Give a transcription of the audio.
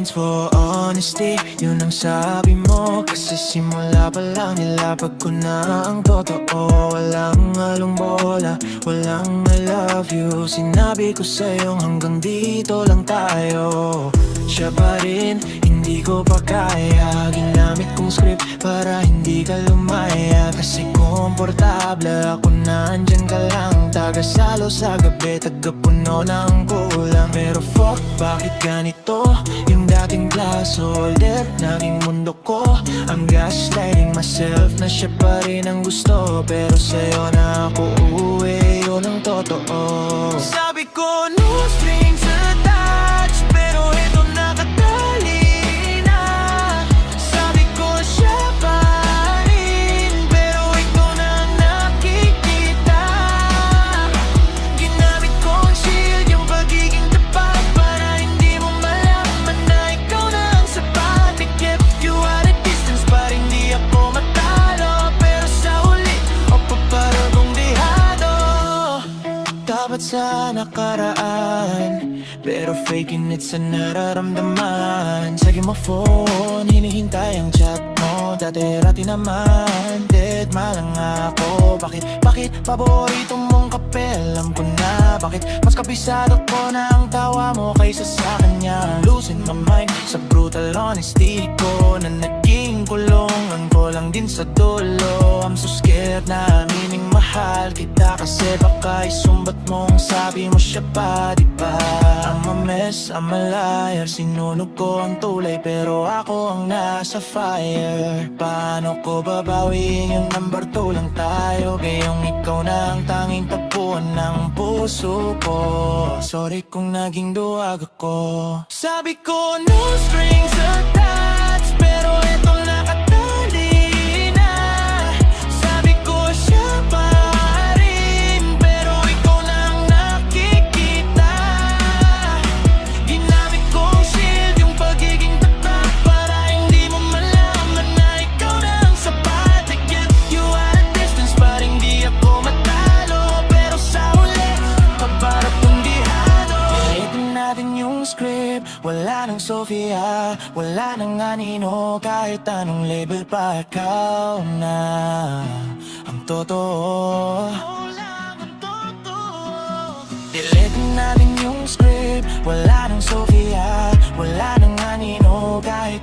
stands for honesty. Yun ang sabi mo, kasi simula pa lang nilapag ko na ang totoo. Walang halong bola, walang I love you. Sinabi ko sa'yo hanggang dito lang tayo. Siya pa rin, hindi ko pa kaya. Ginamit kong script para hindi ka lumaya. Kasi komportable ako na andyan ka lang. Tagasalo sa gabi, tagapuno ng kulang. Pero fuck, bakit ganito? Yung dating placeholder, naging mundo ko. I'm gaslighting myself na siya pa rin ang gusto. Pero sa'yo na ako uuwi, yun ang totoo. Sabi ko no strings attached, pero ito nakatali na. Sabi ko siya pa rin, pero ikaw na ang nakikita. Ginamit ko ang shield, yung pagiging tapat, para hindi mo malaman na ikaw na ang sapat. I kept you at a distance para hindi ako matalo. Pero sa huli, o paparagong dihado. Dapat sa nakaraan, pero faking it sa nararamdaman. Sige mo phone, hinihintay ang chat mo. Dati-rati naman, dead malang ako. Bakit paborito mong kape? Alam ko na bakit mas kabisado ko na ang tawa mo kaysa sa kanya. Losing my mind sa brutal honesty ko, na naging kulungan ko lang din sa dulo. I'm so scared na aminin mahal kita, kasi baka isumbat mong sabi mo siya pa, diba? I'm a mess, I'm a liar. Sinunog ko ang tulay pero ako ang nasa fire. Paano ko babawiin yung number 2 lang tayo? Gayong ikaw na ang tanging tapuan ng puso ko. Sorry kung naging duwag ako. Sabi ko no strings attached, pero ito nakatali na. Sabi ko siya pa rin, pero ikaw na ang nakikita. Ginamit ko ang shield, yung pagiging tapat, para hindi mo malaman na ikaw na ang sapat. I kept you at a distance para hindi ako matalo. Pero sa huli, pabarap kong dihado. Pilitin natin yung script, wala nang Sofia, wala nang anino. Kahit anong label pa, ikaw na ang totoo. Dilitin natin yung script, wala nang Sofia, wala nang anino. Kahit